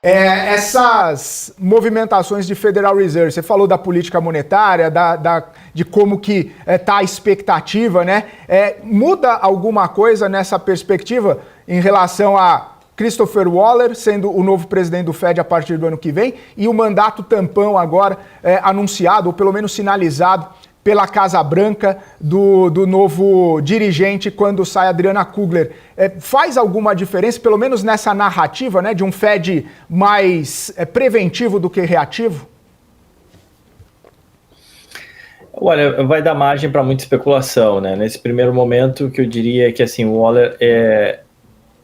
Essas movimentações de Federal Reserve, você falou da política monetária, de como que está a expectativa, né? Muda alguma coisa nessa perspectiva em relação a Christopher Waller sendo o novo presidente do Fed a partir do ano que vem e o mandato tampão agora anunciado, ou pelo menos sinalizado, pela Casa Branca do novo dirigente quando sai Adriana Kugler. Faz alguma diferença, pelo menos nessa narrativa, né, de um Fed mais preventivo do que reativo? Olha, vai dar margem para muita especulação, né? Nesse primeiro momento, que eu diria que assim, o Waller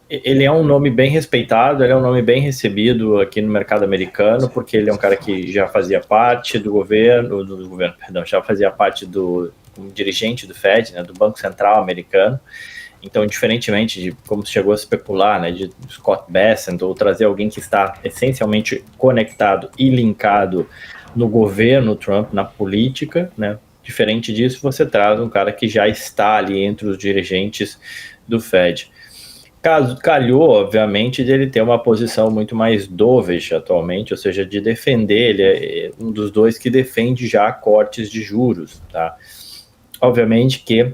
ele é um nome bem respeitado, ele é um nome bem recebido aqui no mercado americano, porque ele é um cara que já fazia parte do governo, já fazia parte como dirigente do Fed, né, do Banco Central americano. Então, diferentemente de como chegou a especular, né, de Scott Bessent, ou trazer alguém que está essencialmente conectado e linkado no governo Trump, na política, né, diferente disso, você traz um cara que já está ali entre os dirigentes do Fed. Calhou, obviamente, de ele ter uma posição muito mais dovish atualmente, ou seja, de defender, ele é um dos dois que defende já cortes de juros, tá? Obviamente que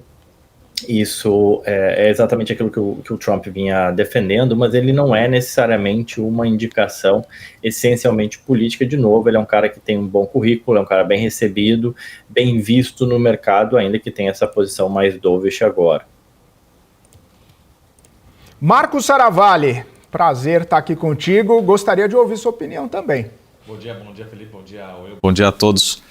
isso é exatamente aquilo que o Trump vinha defendendo, mas ele não é necessariamente uma indicação essencialmente política. De novo, ele é um cara que tem um bom currículo, é um cara bem recebido, bem visto no mercado, ainda que tenha essa posição mais dovish agora. Marcos Saravalli, prazer estar aqui contigo. Gostaria de ouvir sua opinião também. Bom dia Felipe, bom dia Will. Bom dia a todos.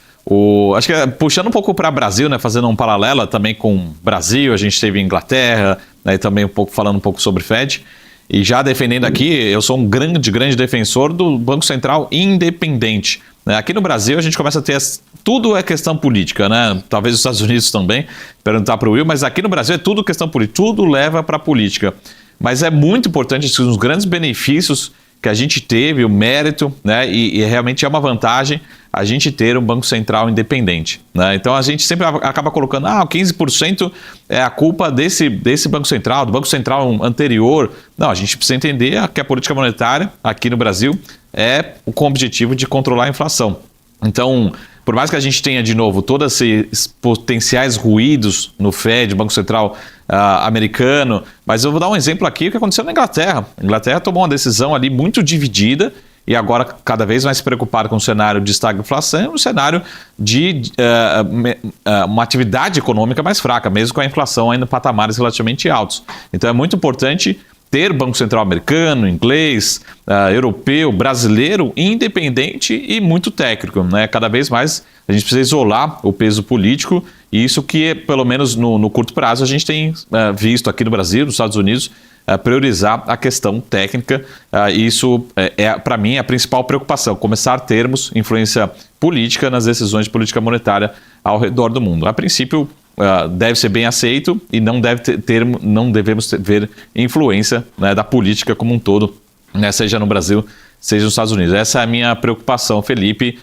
Acho que puxando um pouco para o Brasil, né, fazendo um paralelo também com o Brasil, a gente teve Inglaterra, né, e também falando um pouco sobre Fed. E já defendendo aqui, eu sou um grande defensor do Banco Central independente. Né? Aqui no Brasil a gente começa a ter tudo é questão política, né? Talvez os Estados Unidos também, perguntar para o Will, mas aqui no Brasil é tudo questão política, tudo leva para a política. Mas é muito importante, os grandes benefícios que a gente teve, o mérito, né? E realmente é uma vantagem a gente ter um Banco Central independente. Né? Então a gente sempre acaba colocando, 15% é a culpa desse Banco Central, do Banco Central anterior. Não, a gente precisa entender que a política monetária aqui no Brasil é com o objetivo de controlar a inflação. Então, por mais que a gente tenha, de novo, todos esses potenciais ruídos no Fed, Banco Central americano, mas eu vou dar um exemplo aqui, o que aconteceu na Inglaterra. A Inglaterra tomou uma decisão ali muito dividida e agora cada vez mais preocupada com o cenário de estagflação e um cenário de uma atividade econômica mais fraca, mesmo com a inflação ainda em patamares relativamente altos. Então é muito importante ter Banco Central americano, inglês, europeu, brasileiro, independente e muito técnico. Né? Cada vez mais a gente precisa isolar o peso político e isso que, pelo menos no curto prazo, a gente tem visto aqui no Brasil, nos Estados Unidos, priorizar a questão técnica. Isso para mim, a principal preocupação, começar a termos influência política nas decisões de política monetária ao redor do mundo. A princípio, deve ser bem aceito e não devemos ver influência, né, da política como um todo, né, seja no Brasil, seja nos Estados Unidos. Essa é a minha preocupação, Felipe.